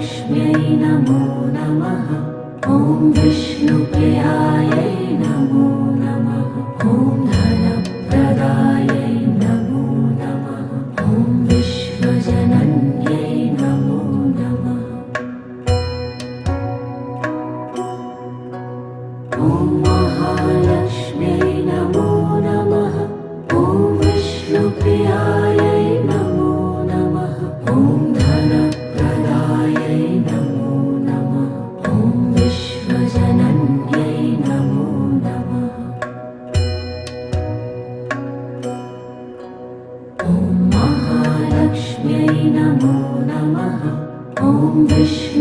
महालक्ष्म्यै नमो नमः। ॐ विष्णुप्रियायै नमो नमः। ॐ धनप्रदायै नमो नमः। ॐ विश्वजनन्यै नमो नमः। ॐ महालक्ष्म्यै नमो नमः। ॐ विष्णुप्रियायै नमो नमः। ॐ धनप्रदायै नमो नमः। ॐ विश्वजनन्यै नमो नमः। ॐ महालक्ष्म्यै नमो नमः। ॐ विष्णु